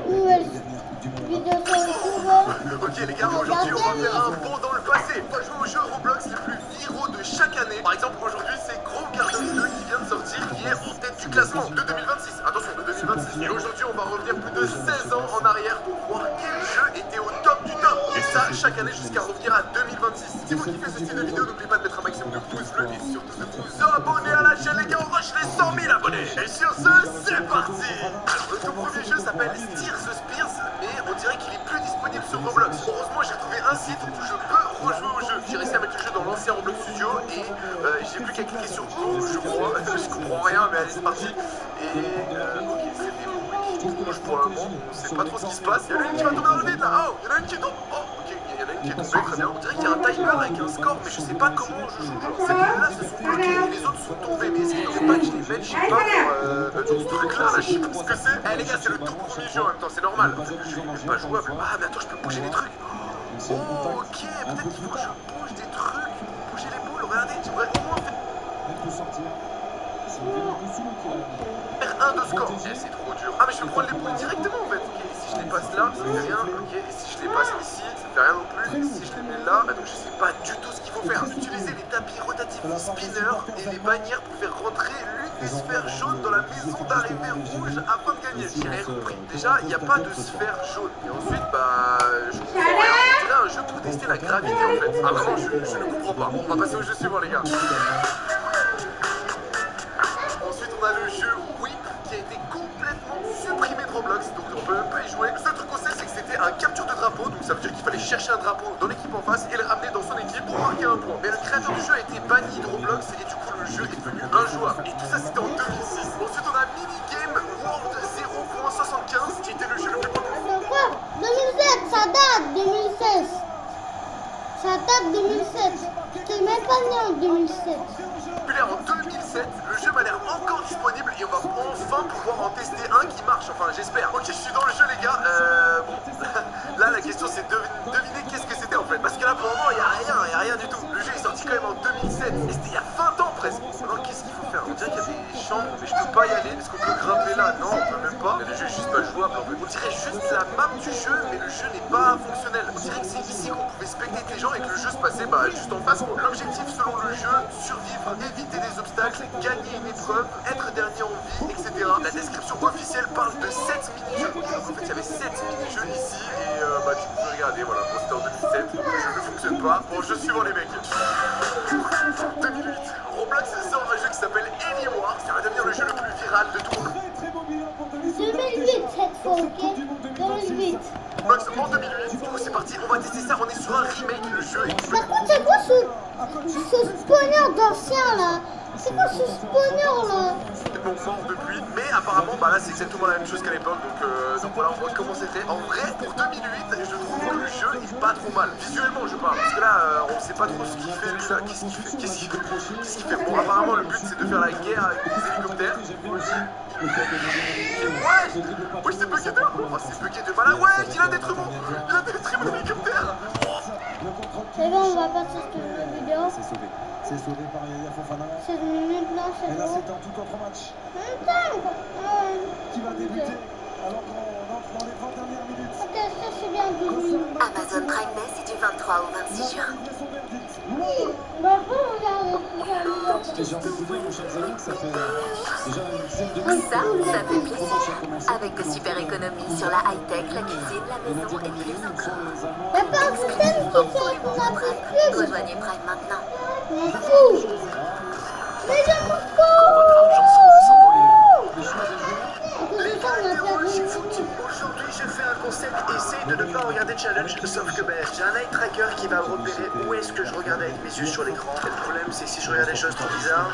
nouvelle vidéo sur YouTube. Ok les gars, aujourd'hui on va faire un bond dans le passé. On va jouer aux jeux Roblox les plus viraux de chaque année. Par exemple aujourd'hui c'est Grove Garden 2 qui vient de sortir, qui est en tête du classement de 2026. Attention, de 2026. Et aujourd'hui on va revenir plus de 16 ans en arrière pour voir quel jeu était au top du top. Et ça chaque année jusqu'à revenir à 2026. Si vous kiffez ce style de vidéo, n'oubliez pas de mettre un maximum de pouces bleus et surtout de vous abonner à la chaîne les gars, on rush les 100 000 abonnés. Et sur ce, c'est parti. Alors le tout premier jeu s'appelle Steer the Spears, mais on dirait qu'il est plus disponible sur Roblox. Heureusement j'ai trouvé un site où je peux rejouer au jeu. J'ai réussi à mettre le jeu dans l'ancien Roblox Studio et j'ai plus qu'à cliquer sur O, je crois. Je comprends rien mais allez c'est parti. Et ok c'est des bruits. Pour le moment on sait pas trop ce qui se passe. Il y en a une qui va tomber dans le vide là. Oh, il y en a une qui tombe. Oh ok, il y en a une qui est tombée, très bien. On dirait qu'il y a un timer avec un score mais je sais pas comment je joue. Genre ces là se sont bloqués et les autres sont tombés. Mais est-ce qu'il faudrait pas que je les mette, je sais pas, dans ce truc là, je sais pas ce que c'est. Eh les gars c'est le tout premier jeu en même temps, c'est normal. Le jeu n'est pas jouable. Ah mais attends je peux bouger des trucs. Oh ok, peut-être qu'il faut que je bouge des trucs pour bouger les boules. Regardez, j'aimerais au moins faire un de score. Eh, c'est trop dur. Ah mais je peux prendre les boules directement en fait. Ok, et si je les passe là, ça fait rien. Ok, et si je les passe ici, ça fait rien non plus. Et si je les mets là, bah donc je sais pas du tout ce qu'il faut faire. Utiliser les tapis rotatifs spinner et les bannières pour faire rentrer l'une des sphères jaunes dans la maison d'arrivée rouge afin de gagner. J'ai rien compris. Déjà, il n'y a pas de sphère jaune. Et ensuite, bah, je comprends rien. On dirait un jeu pour tester la gravité en fait. Ah vraiment, je ne comprends pas. Bon, on va passer au jeu suivant les gars. Ensuite, on a le jeu Whip qui a été complètement supprimé de Roblox, donc on peut même pas y jouer. Le seul truc qu'on sait, c'est que c'était un capture de drapeau, donc ça veut dire qu'il fallait chercher un drapeau dans l'équipe en face et le ramener dans son équipe pour marquer un point. Mais le créateur du jeu a été banni de Roblox et du coup le jeu est devenu injouable. Et tout ça c'était en 2006. Ensuite on a Minigame World 0.75 qui était le jeu le plus populaire. Donc quoi 2007, ça date 2016. Ça date 2007. J'étais même pas né en 2007. En 2007, le jeu m'a l'air encore disponible et on va enfin pouvoir en tester un qui marche, enfin j'espère. Ok, je suis dans le jeu les gars, bon, là la question c'est de deviner qu'est-ce que c'était en fait, parce que là pour le moment il n'y a rien du tout. Le jeu est sorti quand même en 2007, et c'était il y a 20 ans presque. Alors qu'est-ce qu'il faut faire? On dirait qu'il y a des chambres, mais je peux pas y aller. Est-ce qu'on peut grimper là? Non, on peut même pas. Le jeu est juste pas jouable en fait. On dirait juste la map du jeu, mais le jeu n'est pas fonctionnel. On dirait que c'est ici qu'on pouvait spectater les gens et que le jeu se passait bah, juste en face. L'objectif selon le jeu, survivre, éviter des obstacles, gagner une épreuve, être dernier en vie, etc. La description officielle parle de 7 mini-jeux. Donc en fait il y avait 7 mini-jeux ici et bah tu peux regarder, voilà, bon, c'était en 2007, donc le jeu ne fonctionne pas. Bon, jeu suivant les mecs. 2008, Roblox sort un jeu qui s'appelle Anywhere, ça va devenir le jeu le plus viral de tout. 2008 cette fois, ok 2008. Roblox en 2008, du coup c'est parti, on va tester ça, on est sur un remake, le jeu est... Par contre, c'est quoi ce spawner d'ancien là? C'est quoi ce spawner là? Bon, mort depuis, mais apparemment bah là c'est exactement la même chose qu'à l'époque, donc voilà on voit comment c'était. En vrai pour 2008 je trouve que le jeu est pas trop mal, visuellement je parle, parce que là on sait pas trop ce qu'il fait lui là, qu'est-ce qu'il fait, bon apparemment le but c'est de faire la guerre avec des hélicoptères. Ouais, c'est bugué de... Oh c'est bugué de malade, ouais il a détruit mon hélicoptère. C'est bon, on va passer cette vidéo. C'est sauvé par Yaya Fofana. 16 minutes là, c'est Et là, bon. c'est un tout autre match qui va Ok, débuter alors qu'on entre dans les 20 dernières minutes. ça c'est bien 18. Amazon Prime Day, c'est du 23 au 26 juin. Bah, faut regarder tout ça. Et j'ai envie de vous dire, mon cher Zélique, ça fait déjà une dizaine de minutes. Ça fait que le plaisir. match a commencé. Avec de super économies sur la high-tech, la cuisine, la On a maison dit et plus qu'on encore. les Allemands. Y'a pas un système qui fait qu'on a pris plus. Rejoignez Prime maintenant. M'en fous. Mais je m'en Les choix des joueurs. Les vrais héros chez Footy. Aujourd'hui, je fais un concept essaye de ne pas regarder challenge. Sauf que j'ai un eye tracker qui va repérer où est-ce que je regarde avec mes yeux sur l'écran. Et le problème, c'est que si je regarde des choses trop bizarres.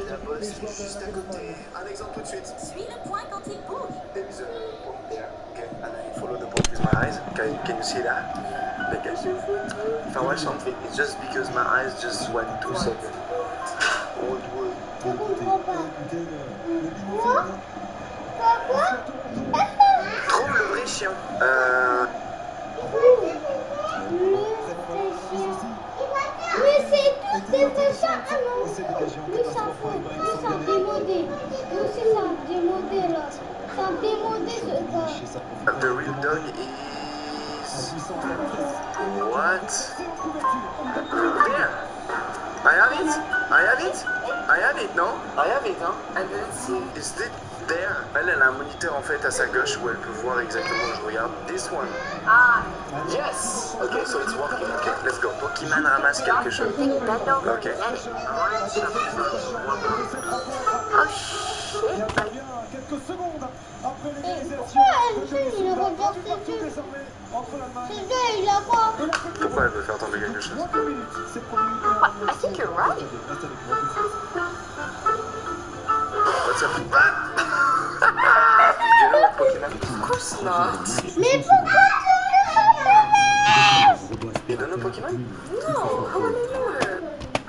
La bosse est juste à côté. Un exemple tout de suite. Suis le point quand il bouge. There is a point there. Okay, and I follow the point with my eyes. Can you see that? Like if I watch something, it's just because my eyes just went 2 seconds. Old wood. Je comprends pas. Écoutez, le Quoi? Quoi? Trouve le vrai chien. Mais c'est tout fait ça, ah non. Lui, ça fout. Lui, c'est un démodé. Lui aussi, c'est un démodé, là. C'est un démodé, ce gars. The real dog is... What? There. I have it. I have it. I have it, non? I have it, hein? I don't see. Is it there? Elle a un moniteur en fait à sa gauche où elle peut voir exactement où je regarde. This one. Ah, Yes! Ok, so it's working. Ok, let's go. Pokémon ramasse quelque chose. Nintendo. Ok. Oh shit. Quelques secondes après Et l'égalisation. pourquoi Angel, il regarde ses yeux? Ce gars, il a quoi? Pourquoi elle veut faire tomber quelque chose? I think you're right. What's up? You know Pokémon? Of course not. Mais pourquoi tu fais ça? You don't know Pokémon? No, how will I know her?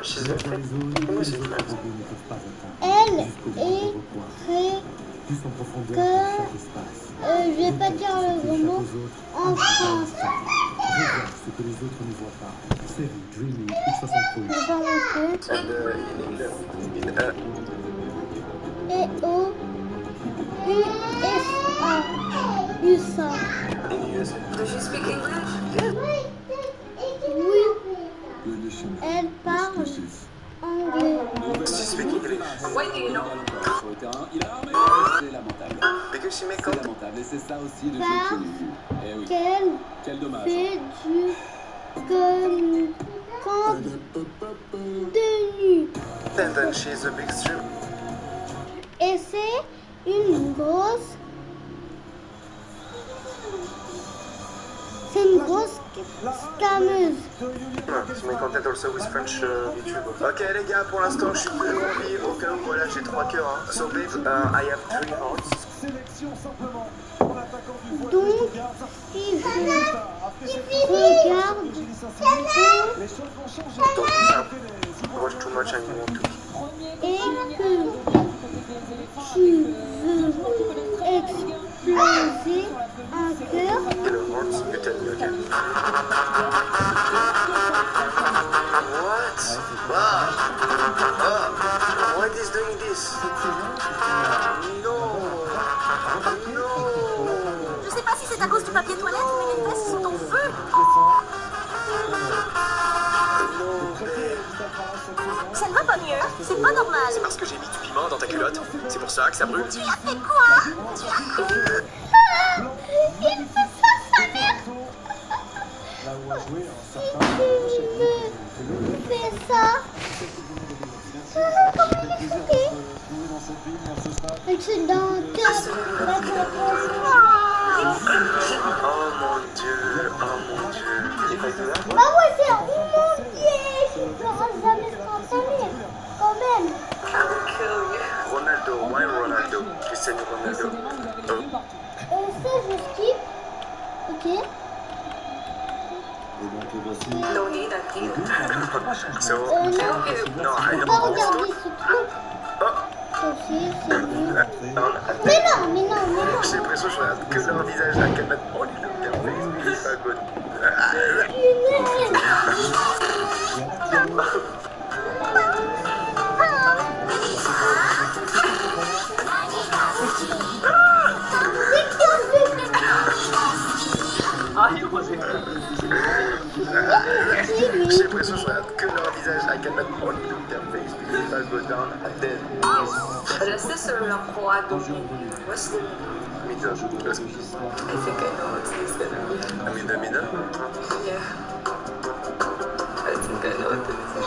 She's your friend. Comment c'est une friend? Elle est très comme, je vais pas dire le gros mot, en France. Je parle un peu. And E-O-U-S-A. USA. in USA. Does she speak English? Oui, elle parle anglais. She speak English. Why do you know? Il a armé. C'est lamentable. Because she make C'est content. lamentable. Et c'est ça aussi le jeu Parce que j'ai vu. Eh oui. qu'elle Quel dommage. fait du contenu. And then she's a big streamer. Et c'est une grosse... C'est une grosse scameuse. Je me content also with French YouTube. Ok les gars, pour l'instant je suis plus en vie, au cas où voilà j'ai 3 cœurs. Hein. So babe, I have 3 hearts. Sélection simplement pour l'attaquant du voile. Donc, si je regarde, Les choses vont changer. Donc ça, watch too much and you want to. et que tu veux exploser un cœur, Yellow hearts, you tell me again. What? Wow. Oh. Why is doing this? No. No. Je sais pas si c'est à cause du papier toilette, mais les fesses sont en feu. Ça ne va pas mieux. C'est pas normal. C'est parce que j'ai mis du piment dans ta culotte. C'est pour ça que ça brûle. Tu as fait quoi? il fait ça, sa mère. Là où a joué un Si certain tu me fais ça, comment il est choqué. dans cette ligne à ce stade. Et c'est dans le cœur. Oh mon dieu, oh mon dieu. Il fait ça? Ah ouais, c'est oh mon Dieu, tu ne feras jamais spontané, quand même. Ronaldo, why Ronaldo? Cristiano Ronaldo. Oh. Ça, je skip. Ok. Et donc voici. No need, I think. So, Non, no, I faut don't pas want this regarder to. ce truc. Oh, Aussi, c'est mieux. non, Mais non. j'ai l'impression que je regarde que leur visage là, qu'elle m'a oh, il est bien fait, pas good. J'ai l'impression que je regarde que leur visage là, qu'elle m'a oh, il est bien fait, pas good down, and then, Restez sur leur croix dominée. What's the... middle, let's go. I think I know what this is gonna be. Middle. Yeah. I think I know what this is.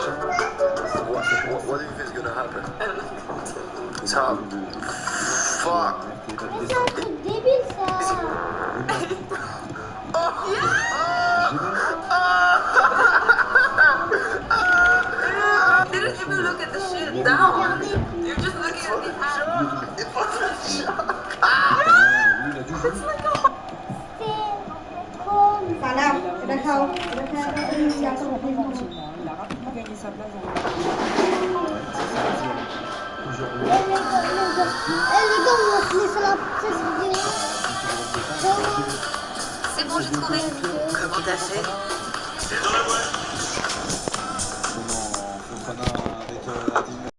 What do you think is gonna happen? I don't know. Top. Fuck. C'est un truc débile, ça. Didn't even look at the shit down. You're just looking at the hand. C'est comme... มาแล้วจะได้เข้าอยากสนุกให้หมด Il a rapidement gagné sa place dans Les gars, on va se laisser la cette vidéo. C'est bon, j'ai trouvé. Comment t'as fait? Adine.